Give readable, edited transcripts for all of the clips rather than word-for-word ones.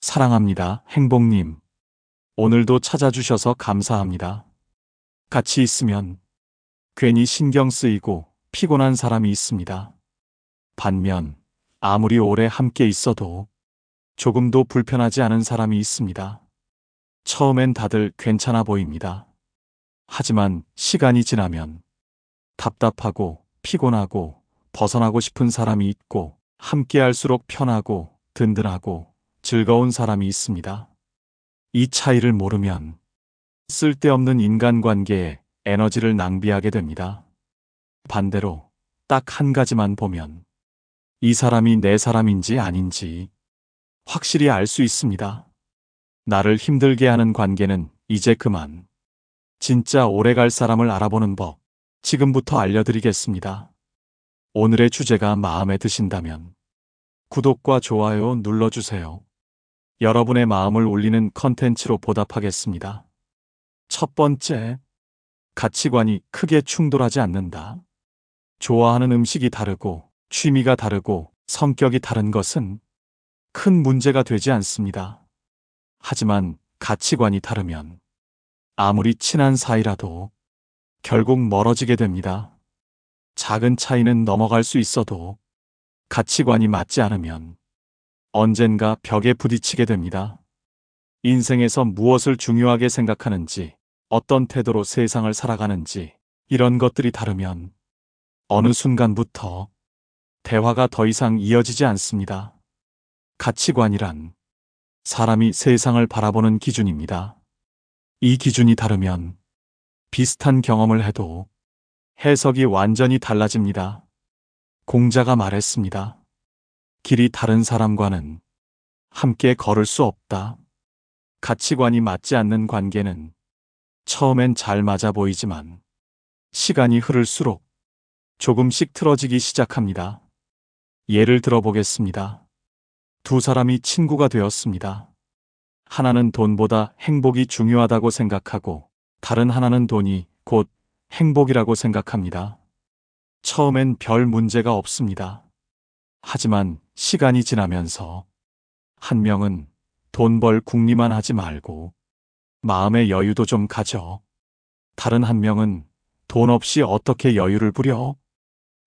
사랑합니다, 행복님. 오늘도 찾아주셔서 감사합니다. 같이 있으면 괜히 신경 쓰이고 피곤한 사람이 있습니다. 반면 아무리 오래 함께 있어도 조금도 불편하지 않은 사람이 있습니다. 처음엔 다들 괜찮아 보입니다. 하지만 시간이 지나면 답답하고 피곤하고 벗어나고 싶은 사람이 있고 함께 할수록 편하고 든든하고 즐거운 사람이 있습니다. 이 차이를 모르면 쓸데없는 인간관계에 에너지를 낭비하게 됩니다. 반대로 딱 한 가지만 보면 이 사람이 내 사람인지 아닌지 확실히 알 수 있습니다. 나를 힘들게 하는 관계는 이제 그만. 진짜 오래갈 사람을 알아보는 법, 지금부터 알려드리겠습니다. 오늘의 주제가 마음에 드신다면 구독과 좋아요 눌러주세요. 여러분의 마음을 울리는 컨텐츠로 보답하겠습니다. 첫 번째, 가치관이 크게 충돌하지 않는다. 좋아하는 음식이 다르고 취미가 다르고 성격이 다른 것은 큰 문제가 되지 않습니다. 하지만 가치관이 다르면 아무리 친한 사이라도 결국 멀어지게 됩니다. 작은 차이는 넘어갈 수 있어도 가치관이 맞지 않으면 언젠가 벽에 부딪히게 됩니다. 인생에서 무엇을 중요하게 생각하는지, 어떤 태도로 세상을 살아가는지, 이런 것들이 다르면 어느 순간부터 대화가 더 이상 이어지지 않습니다. 가치관이란 사람이 세상을 바라보는 기준입니다. 이 기준이 다르면 비슷한 경험을 해도 해석이 완전히 달라집니다. 공자가 말했습니다. 길이 다른 사람과는 함께 걸을 수 없다. 가치관이 맞지 않는 관계는 처음엔 잘 맞아 보이지만 시간이 흐를수록 조금씩 틀어지기 시작합니다. 예를 들어보겠습니다. 두 사람이 친구가 되었습니다. 하나는 돈보다 행복이 중요하다고 생각하고 다른 하나는 돈이 곧 행복이라고 생각합니다. 처음엔 별 문제가 없습니다. 하지만 시간이 지나면서 한 명은 돈 벌 궁리만 하지 말고 마음의 여유도 좀 가져. 다른 한 명은 돈 없이 어떻게 여유를 부려?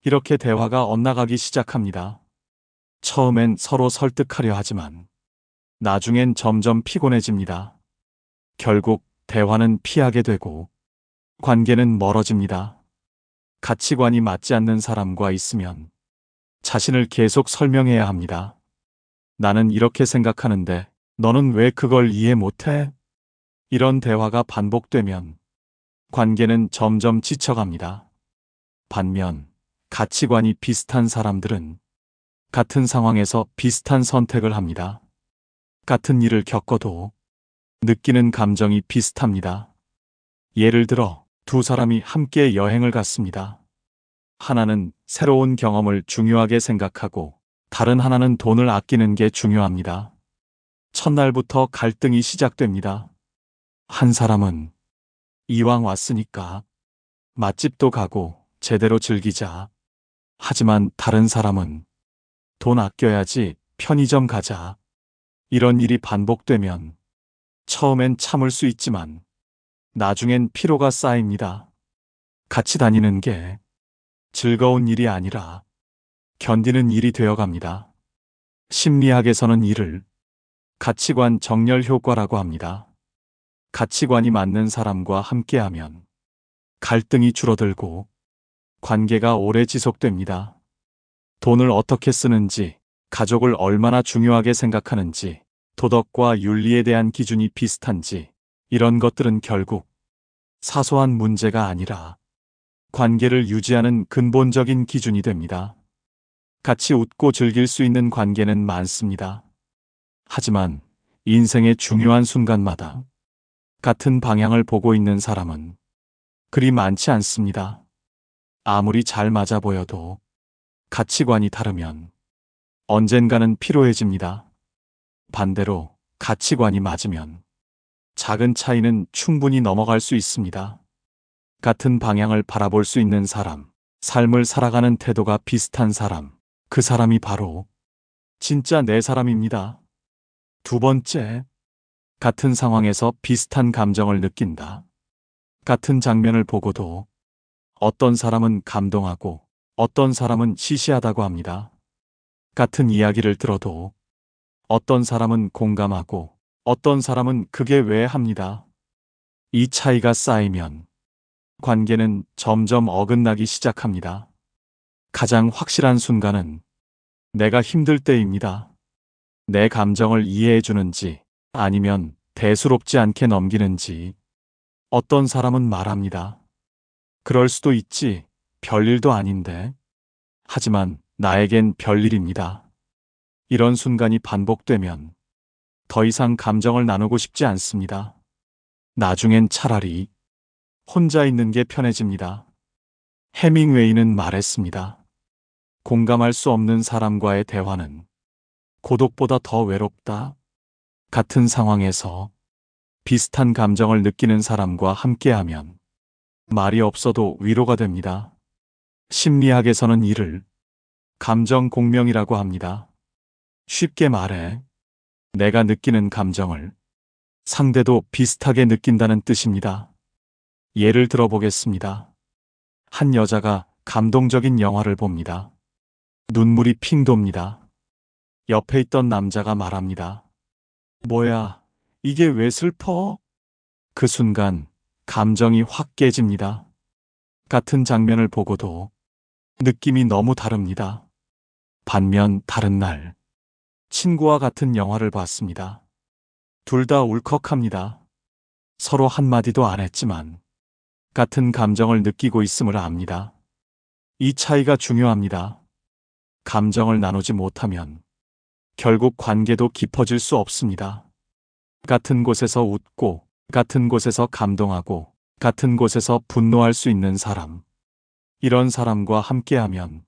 이렇게 대화가 엇나가기 시작합니다. 처음엔 서로 설득하려 하지만 나중엔 점점 피곤해집니다. 결국 대화는 피하게 되고 관계는 멀어집니다. 가치관이 맞지 않는 사람과 있으면 자신을 계속 설명해야 합니다. 나는 이렇게 생각하는데 너는 왜 그걸 이해 못해? 이런 대화가 반복되면 관계는 점점 지쳐갑니다. 반면 가치관이 비슷한 사람들은 같은 상황에서 비슷한 선택을 합니다. 같은 일을 겪어도 느끼는 감정이 비슷합니다. 예를 들어 두 사람이 함께 여행을 갔습니다. 하나는 새로운 경험을 중요하게 생각하고 다른 하나는 돈을 아끼는 게 중요합니다. 첫날부터 갈등이 시작됩니다. 한 사람은 이왕 왔으니까 맛집도 가고 제대로 즐기자. 하지만 다른 사람은 돈 아껴야지 편의점 가자. 이런 일이 반복되면 처음엔 참을 수 있지만 나중엔 피로가 쌓입니다. 같이 다니는 게 즐거운 일이 아니라 견디는 일이 되어갑니다. 심리학에서는 이를 가치관 정렬 효과라고 합니다. 가치관이 맞는 사람과 함께하면 갈등이 줄어들고 관계가 오래 지속됩니다. 돈을 어떻게 쓰는지, 가족을 얼마나 중요하게 생각하는지, 도덕과 윤리에 대한 기준이 비슷한지, 이런 것들은 결국 사소한 문제가 아니라 관계를 유지하는 근본적인 기준이 됩니다. 같이 웃고 즐길 수 있는 관계는 많습니다. 하지만 인생의 중요한 순간마다 같은 방향을 보고 있는 사람은 그리 많지 않습니다. 아무리 잘 맞아 보여도 가치관이 다르면 언젠가는 피로해집니다. 반대로 가치관이 맞으면 작은 차이는 충분히 넘어갈 수 있습니다. 같은 방향을 바라볼 수 있는 사람, 삶을 살아가는 태도가 비슷한 사람, 그 사람이 바로 진짜 내 사람입니다. 두 번째, 같은 상황에서 비슷한 감정을 느낀다. 같은 장면을 보고도 어떤 사람은 감동하고 어떤 사람은 시시하다고 합니다. 같은 이야기를 들어도 어떤 사람은 공감하고 어떤 사람은 그게 왜 합니다. 이 차이가 쌓이면 관계는 점점 어긋나기 시작합니다. 가장 확실한 순간은 내가 힘들 때입니다. 내 감정을 이해해 주는지 아니면 대수롭지 않게 넘기는지. 어떤 사람은 말합니다. 그럴 수도 있지. 별일도 아닌데. 하지만 나에겐 별일입니다. 이런 순간이 반복되면 더 이상 감정을 나누고 싶지 않습니다. 나중엔 차라리 혼자 있는 게 편해집니다. 해밍웨이는 말했습니다. 공감할 수 없는 사람과의 대화는 고독보다 더 외롭다. 같은 상황에서 비슷한 감정을 느끼는 사람과 함께하면 말이 없어도 위로가 됩니다. 심리학에서는 이를 감정 공명이라고 합니다. 쉽게 말해, 내가 느끼는 감정을 상대도 비슷하게 느낀다는 뜻입니다. 예를 들어보겠습니다. 한 여자가 감동적인 영화를 봅니다. 눈물이 핑 돕니다. 옆에 있던 남자가 말합니다. 뭐야, 이게 왜 슬퍼? 그 순간 감정이 확 깨집니다. 같은 장면을 보고도 느낌이 너무 다릅니다. 반면 다른 날, 친구와 같은 영화를 봤습니다. 둘 다 울컥합니다. 서로 한마디도 안 했지만 같은 감정을 느끼고 있음을 압니다. 이 차이가 중요합니다. 감정을 나누지 못하면 결국 관계도 깊어질 수 없습니다. 같은 곳에서 웃고, 같은 곳에서 감동하고, 같은 곳에서 분노할 수 있는 사람. 이런 사람과 함께하면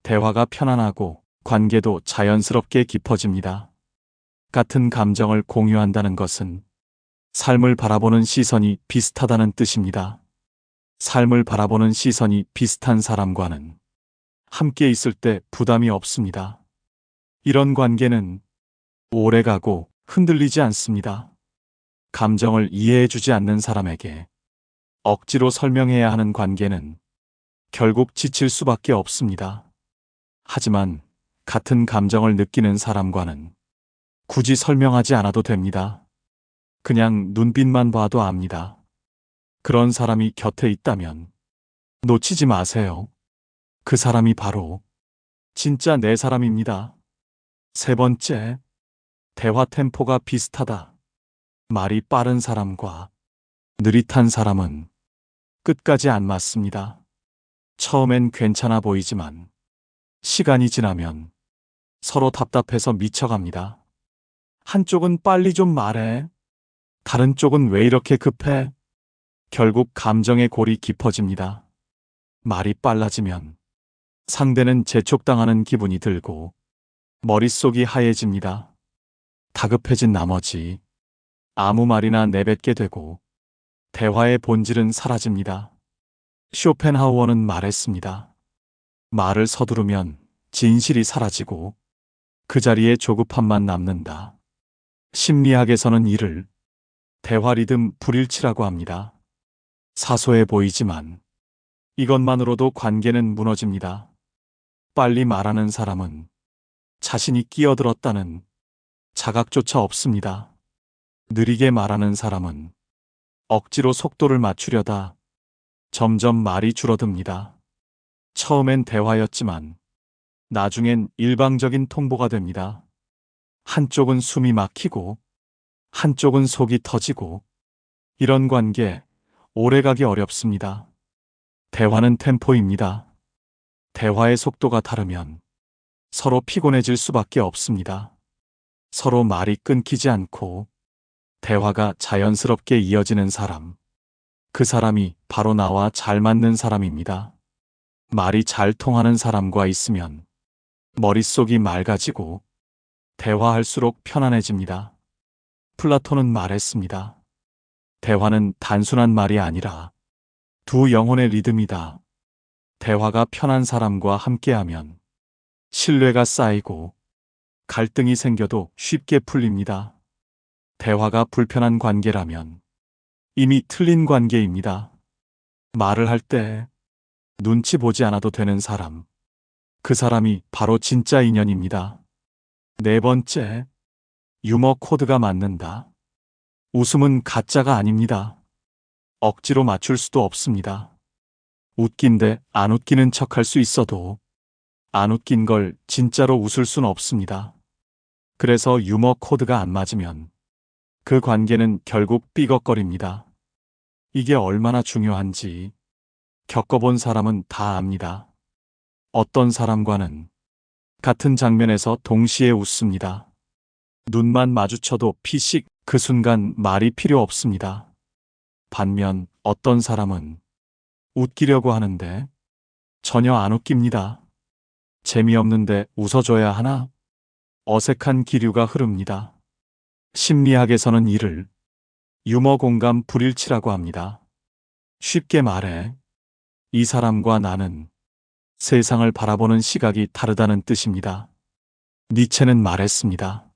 대화가 편안하고 관계도 자연스럽게 깊어집니다. 같은 감정을 공유한다는 것은 삶을 바라보는 시선이 비슷하다는 뜻입니다. 삶을 바라보는 시선이 비슷한 사람과는 함께 있을 때 부담이 없습니다. 이런 관계는 오래가고 흔들리지 않습니다. 감정을 이해해주지 않는 사람에게 억지로 설명해야 하는 관계는 결국 지칠 수밖에 없습니다. 하지만 같은 감정을 느끼는 사람과는 굳이 설명하지 않아도 됩니다. 그냥 눈빛만 봐도 압니다. 그런 사람이 곁에 있다면 놓치지 마세요. 그 사람이 바로 진짜 내 사람입니다. 세 번째, 대화 템포가 비슷하다. 말이 빠른 사람과 느릿한 사람은 끝까지 안 맞습니다. 처음엔 괜찮아 보이지만 시간이 지나면 서로 답답해서 미쳐갑니다. 한쪽은 빨리 좀 말해. 다른 쪽은 왜 이렇게 급해? 결국 감정의 골이 깊어집니다. 말이 빨라지면 상대는 재촉당하는 기분이 들고 머릿속이 하얘집니다. 다급해진 나머지 아무 말이나 내뱉게 되고 대화의 본질은 사라집니다. 쇼펜하우어는 말했습니다. 말을 서두르면 진실이 사라지고 그 자리에 조급함만 남는다. 심리학에서는 이를 대화 리듬 불일치라고 합니다. 사소해 보이지만 이것만으로도 관계는 무너집니다. 빨리 말하는 사람은 자신이 끼어들었다는 자각조차 없습니다. 느리게 말하는 사람은 억지로 속도를 맞추려다 점점 말이 줄어듭니다. 처음엔 대화였지만 나중엔 일방적인 통보가 됩니다. 한쪽은 숨이 막히고 한쪽은 속이 터지고 이런 관계 오래가기 어렵습니다. 대화는 템포입니다. 대화의 속도가 다르면 서로 피곤해질 수밖에 없습니다. 서로 말이 끊기지 않고 대화가 자연스럽게 이어지는 사람. 그 사람이 바로 나와 잘 맞는 사람입니다. 말이 잘 통하는 사람과 있으면 머릿속이 맑아지고 대화할수록 편안해집니다. 플라톤은 말했습니다. 대화는 단순한 말이 아니라 두 영혼의 리듬이다. 대화가 편한 사람과 함께하면 신뢰가 쌓이고 갈등이 생겨도 쉽게 풀립니다. 대화가 불편한 관계라면 이미 틀린 관계입니다. 말을 할 때 눈치 보지 않아도 되는 사람. 그 사람이 바로 진짜 인연입니다. 네 번째, 유머 코드가 맞는다. 웃음은 가짜가 아닙니다. 억지로 맞출 수도 없습니다. 웃긴데 안 웃기는 척할 수 있어도 안 웃긴 걸 진짜로 웃을 순 없습니다. 그래서 유머 코드가 안 맞으면 그 관계는 결국 삐걱거립니다. 이게 얼마나 중요한지 겪어본 사람은 다 압니다. 어떤 사람과는 같은 장면에서 동시에 웃습니다. 눈만 마주쳐도 피식, 그 순간 말이 필요 없습니다. 반면 어떤 사람은 웃기려고 하는데 전혀 안 웃깁니다. 재미없는데 웃어줘야 하나? 어색한 기류가 흐릅니다. 심리학에서는 이를 유머 공감 불일치라고 합니다. 쉽게 말해, 이 사람과 나는 세상을 바라보는 시각이 다르다는 뜻입니다. 니체는 말했습니다.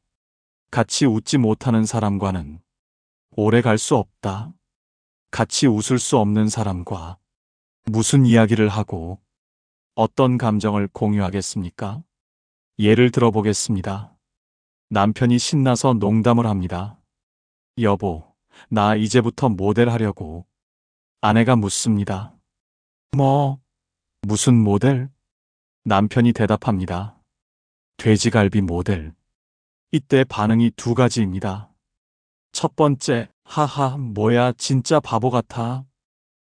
같이 웃지 못하는 사람과는 오래 갈 수 없다. 같이 웃을 수 없는 사람과 무슨 이야기를 하고 어떤 감정을 공유하겠습니까? 예를 들어보겠습니다. 남편이 신나서 농담을 합니다. 여보, 나 이제부터 모델 하려고. 아내가 묻습니다. 뭐, 무슨 모델? 남편이 대답합니다. 돼지갈비 모델. 이때 반응이 두 가지입니다. 첫 번째, 하하, 뭐야, 진짜 바보 같아.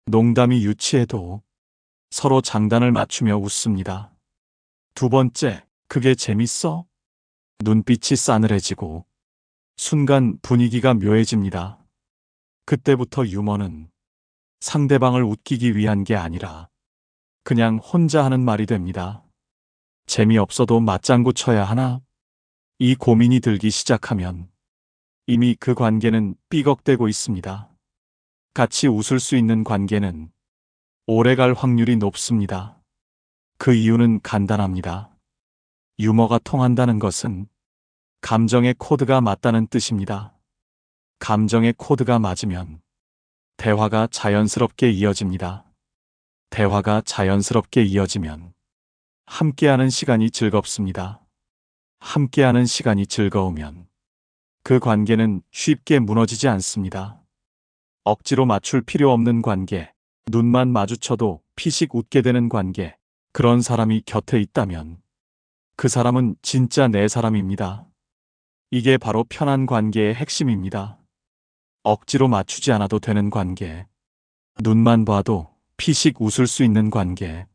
농담이 유치해도 서로 장단을 맞추며 웃습니다. 두 번째, 그게 재밌어? 눈빛이 싸늘해지고 순간 분위기가 묘해집니다. 그때부터 유머는 상대방을 웃기기 위한 게 아니라 그냥 혼자 하는 말이 됩니다. 재미없어도 맞장구 쳐야 하나? 이 고민이 들기 시작하면 이미 그 관계는 삐걱대고 있습니다. 같이 웃을 수 있는 관계는 오래갈 확률이 높습니다. 그 이유는 간단합니다. 유머가 통한다는 것은 감정의 코드가 맞다는 뜻입니다. 감정의 코드가 맞으면 대화가 자연스럽게 이어집니다. 대화가 자연스럽게 이어지면 함께하는 시간이 즐겁습니다. 함께하는 시간이 즐거우면 그 관계는 쉽게 무너지지 않습니다. 억지로 맞출 필요 없는 관계, 눈만 마주쳐도 피식 웃게 되는 관계, 그런 사람이 곁에 있다면 그 사람은 진짜 내 사람입니다. 이게 바로 편한 관계의 핵심입니다. 억지로 맞추지 않아도 되는 관계, 눈만 봐도 피식 웃을 수 있는 관계,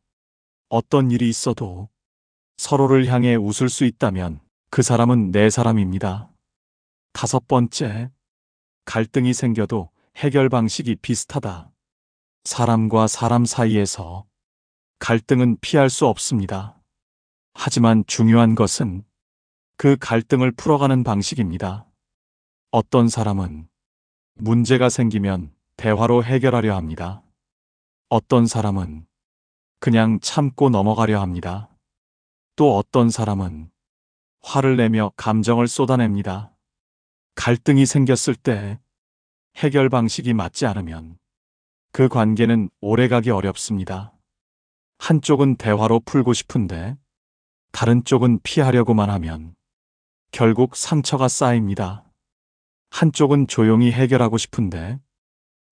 어떤 일이 있어도 서로를 향해 웃을 수 있다면 그 사람은 내 사람입니다. 다섯 번째, 갈등이 생겨도 해결 방식이 비슷하다. 사람과 사람 사이에서 갈등은 피할 수 없습니다. 하지만 중요한 것은 그 갈등을 풀어가는 방식입니다. 어떤 사람은 문제가 생기면 대화로 해결하려 합니다. 어떤 사람은 그냥 참고 넘어가려 합니다. 또 어떤 사람은 화를 내며 감정을 쏟아냅니다. 갈등이 생겼을 때 해결 방식이 맞지 않으면 그 관계는 오래가기 어렵습니다. 한쪽은 대화로 풀고 싶은데 다른 쪽은 피하려고만 하면 결국 상처가 쌓입니다. 한쪽은 조용히 해결하고 싶은데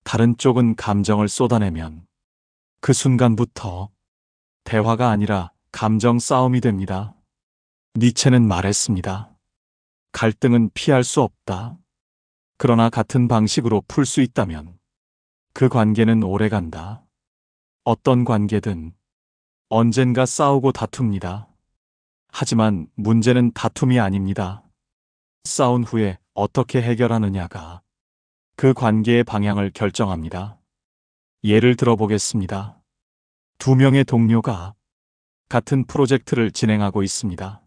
다른 쪽은 감정을 쏟아내면 그 순간부터 대화가 아니라 감정 싸움이 됩니다. 니체는 말했습니다. 갈등은 피할 수 없다. 그러나 같은 방식으로 풀 수 있다면 그 관계는 오래간다. 어떤 관계든 언젠가 싸우고 다툽니다. 하지만 문제는 다툼이 아닙니다. 싸운 후에 어떻게 해결하느냐가 그 관계의 방향을 결정합니다. 예를 들어보겠습니다. 두 명의 동료가 같은 프로젝트를 진행하고 있습니다.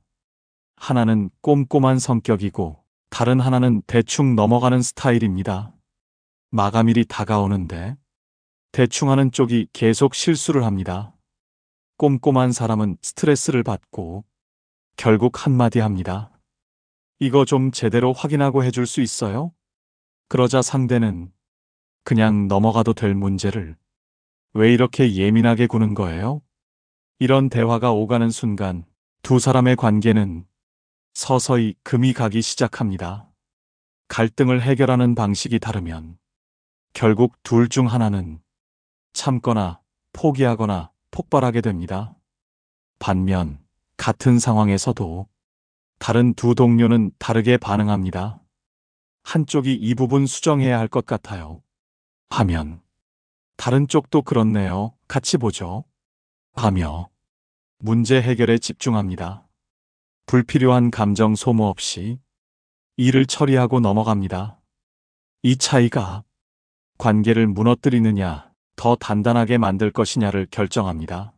하나는 꼼꼼한 성격이고 다른 하나는 대충 넘어가는 스타일입니다. 마감일이 다가오는데 대충 하는 쪽이 계속 실수를 합니다. 꼼꼼한 사람은 스트레스를 받고 결국 한마디 합니다. 이거 좀 제대로 확인하고 해줄 수 있어요? 그러자 상대는 그냥 넘어가도 될 문제를 왜 이렇게 예민하게 구는 거예요? 이런 대화가 오가는 순간 두 사람의 관계는 서서히 금이 가기 시작합니다. 갈등을 해결하는 방식이 다르면 결국 둘 중 하나는 참거나 포기하거나 폭발하게 됩니다. 반면 같은 상황에서도 다른 두 동료는 다르게 반응합니다. 한쪽이 이 부분 수정해야 할 것 같아요. 하면 다른 쪽도 그렇네요. 같이 보죠. 하며 문제 해결에 집중합니다. 불필요한 감정 소모 없이 일을 처리하고 넘어갑니다. 이 차이가 관계를 무너뜨리느냐, 더 단단하게 만들 것이냐를 결정합니다.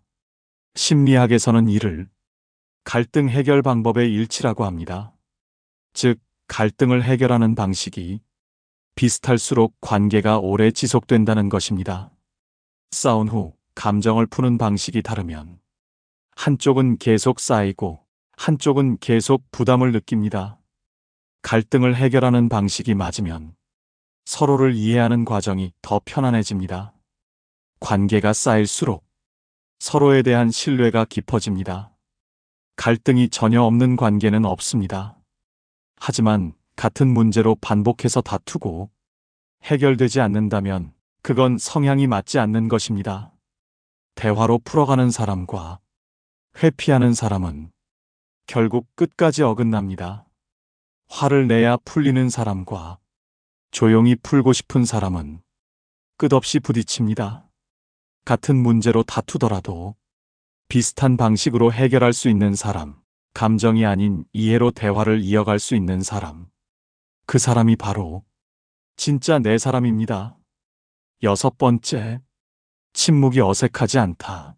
심리학에서는 이를 갈등 해결 방법의 일치라고 합니다. 즉, 갈등을 해결하는 방식이 비슷할수록 관계가 오래 지속된다는 것입니다. 싸운 후 감정을 푸는 방식이 다르면 한쪽은 계속 쌓이고 한쪽은 계속 부담을 느낍니다. 갈등을 해결하는 방식이 맞으면 서로를 이해하는 과정이 더 편안해집니다. 관계가 쌓일수록 서로에 대한 신뢰가 깊어집니다. 갈등이 전혀 없는 관계는 없습니다. 하지만 같은 문제로 반복해서 다투고 해결되지 않는다면 그건 성향이 맞지 않는 것입니다. 대화로 풀어가는 사람과 회피하는 사람은 결국 끝까지 어긋납니다. 화를 내야 풀리는 사람과 조용히 풀고 싶은 사람은 끝없이 부딪힙니다. 같은 문제로 다투더라도 비슷한 방식으로 해결할 수 있는 사람, 감정이 아닌 이해로 대화를 이어갈 수 있는 사람. 그 사람이 바로 진짜 내 사람입니다. 6번째, 침묵이 어색하지 않다.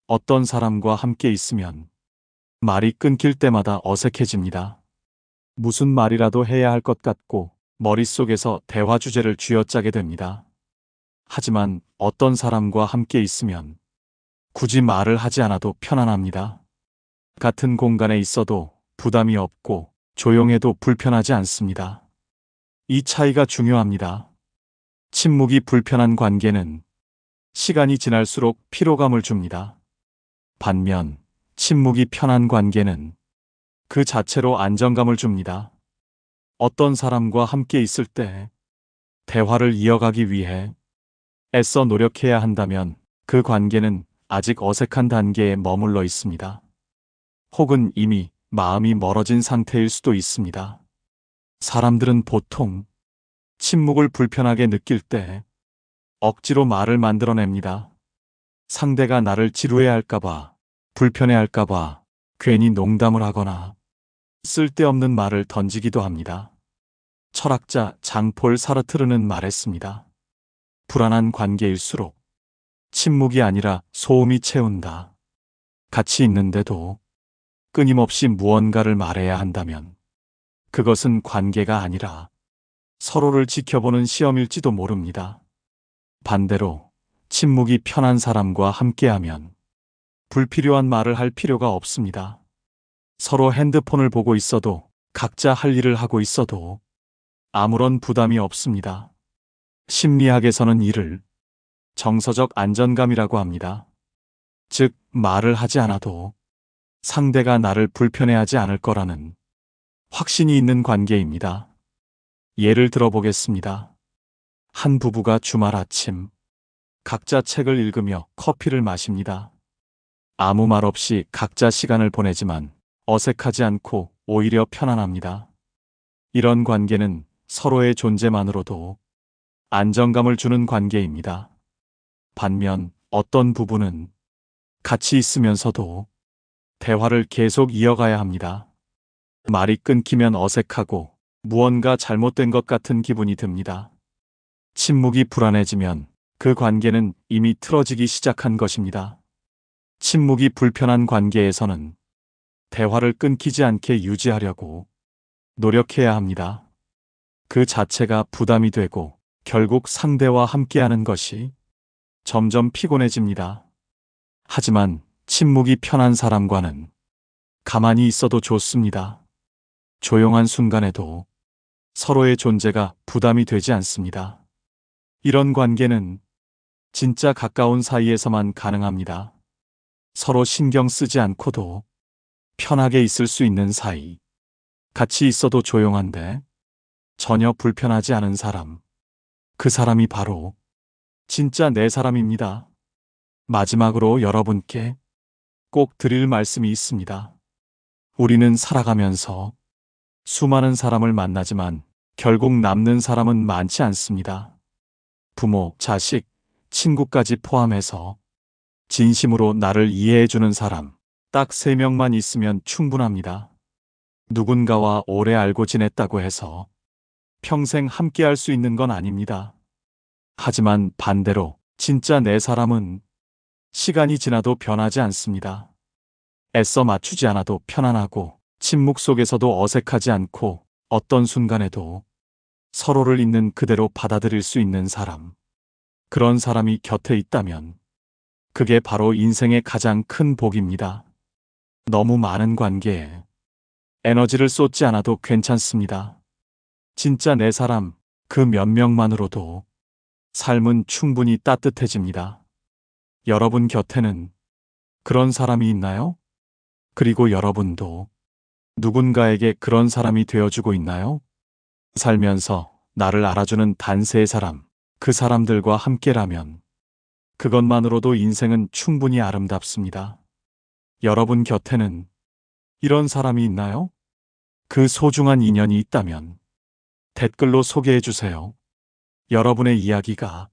어떤 사람과 함께 있으면 말이 끊길 때마다 어색해집니다. 무슨 말이라도 해야 할 것 같고 머릿속에서 대화 주제를 쥐어짜게 됩니다. 하지만 어떤 사람과 함께 있으면 굳이 말을 하지 않아도 편안합니다. 같은 공간에 있어도 부담이 없고 조용해도 불편하지 않습니다. 이 차이가 중요합니다. 침묵이 불편한 관계는 시간이 지날수록 피로감을 줍니다. 반면 침묵이 편한 관계는 그 자체로 안정감을 줍니다. 어떤 사람과 함께 있을 때 대화를 이어가기 위해 애써 노력해야 한다면 그 관계는 아직 어색한 단계에 머물러 있습니다. 혹은 이미 마음이 멀어진 상태일 수도 있습니다. 사람들은 보통 침묵을 불편하게 느낄 때 억지로 말을 만들어냅니다. 상대가 나를 지루해 할까봐, 불편해 할까봐 괜히 농담을 하거나 쓸데없는 말을 던지기도 합니다. 철학자 장폴 사르트르는 말했습니다. 불안한 관계일수록 침묵이 아니라 소음이 채운다. 같이 있는데도 끊임없이 무언가를 말해야 한다면 그것은 관계가 아니라 서로를 지켜보는 시험일지도 모릅니다. 반대로 침묵이 편한 사람과 함께하면 불필요한 말을 할 필요가 없습니다. 서로 핸드폰을 보고 있어도 각자 할 일을 하고 있어도 아무런 부담이 없습니다. 심리학에서는 이를 정서적 안정감이라고 합니다. 즉, 말을 하지 않아도 상대가 나를 불편해하지 않을 거라는 확신이 있는 관계입니다. 예를 들어보겠습니다. 한 부부가 주말 아침 각자 책을 읽으며 커피를 마십니다. 아무 말 없이 각자 시간을 보내지만 어색하지 않고 오히려 편안합니다. 이런 관계는 서로의 존재만으로도 안정감을 주는 관계입니다. 반면 어떤 부부는 같이 있으면서도 대화를 계속 이어가야 합니다. 말이 끊기면 어색하고 무언가 잘못된 것 같은 기분이 듭니다. 침묵이 불안해지면 그 관계는 이미 틀어지기 시작한 것입니다. 침묵이 불편한 관계에서는 대화를 끊기지 않게 유지하려고 노력해야 합니다. 그 자체가 부담이 되고 결국 상대와 함께하는 것이 점점 피곤해집니다. 하지만 침묵이 편한 사람과는 가만히 있어도 좋습니다. 조용한 순간에도 서로의 존재가 부담이 되지 않습니다. 이런 관계는 진짜 가까운 사이에서만 가능합니다. 서로 신경 쓰지 않고도 편하게 있을 수 있는 사이. 같이 있어도 조용한데 전혀 불편하지 않은 사람. 그 사람이 바로 진짜 내 사람입니다. 마지막으로 여러분께 꼭 드릴 말씀이 있습니다. 우리는 살아가면서 수많은 사람을 만나지만 결국 남는 사람은 많지 않습니다. 부모, 자식, 친구까지 포함해서 진심으로 나를 이해해주는 사람, 딱 3명만 있으면 충분합니다. 누군가와 오래 알고 지냈다고 해서 평생 함께할 수 있는 건 아닙니다. 하지만 반대로 진짜 내 사람은 시간이 지나도 변하지 않습니다. 애써 맞추지 않아도 편안하고 침묵 속에서도 어색하지 않고 어떤 순간에도 서로를 있는 그대로 받아들일 수 있는 사람. 그런 사람이 곁에 있다면 그게 바로 인생의 가장 큰 복입니다. 너무 많은 관계에 에너지를 쏟지 않아도 괜찮습니다. 진짜 내 사람, 그 몇 명만으로도 삶은 충분히 따뜻해집니다. 여러분 곁에는 그런 사람이 있나요? 그리고 여러분도 누군가에게 그런 사람이 되어주고 있나요? 살면서 나를 알아주는 단세의 사람, 그 사람들과 함께라면 그것만으로도 인생은 충분히 아름답습니다. 여러분 곁에는 이런 사람이 있나요? 그 소중한 인연이 있다면 댓글로 소개해 주세요. 여러분의 이야기가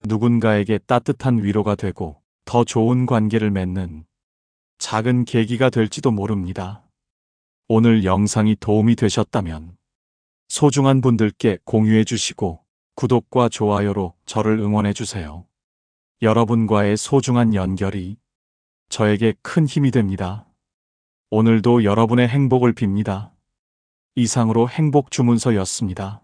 누군가에게 따뜻한 위로가 되고 더 좋은 관계를 맺는 작은 계기가 될지도 모릅니다. 오늘 영상이 도움이 되셨다면 소중한 분들께 공유해 주시고 구독과 좋아요로 저를 응원해 주세요. 여러분과의 소중한 연결이 저에게 큰 힘이 됩니다. 오늘도 여러분의 행복을 빕니다. 이상으로 행복 주문서였습니다.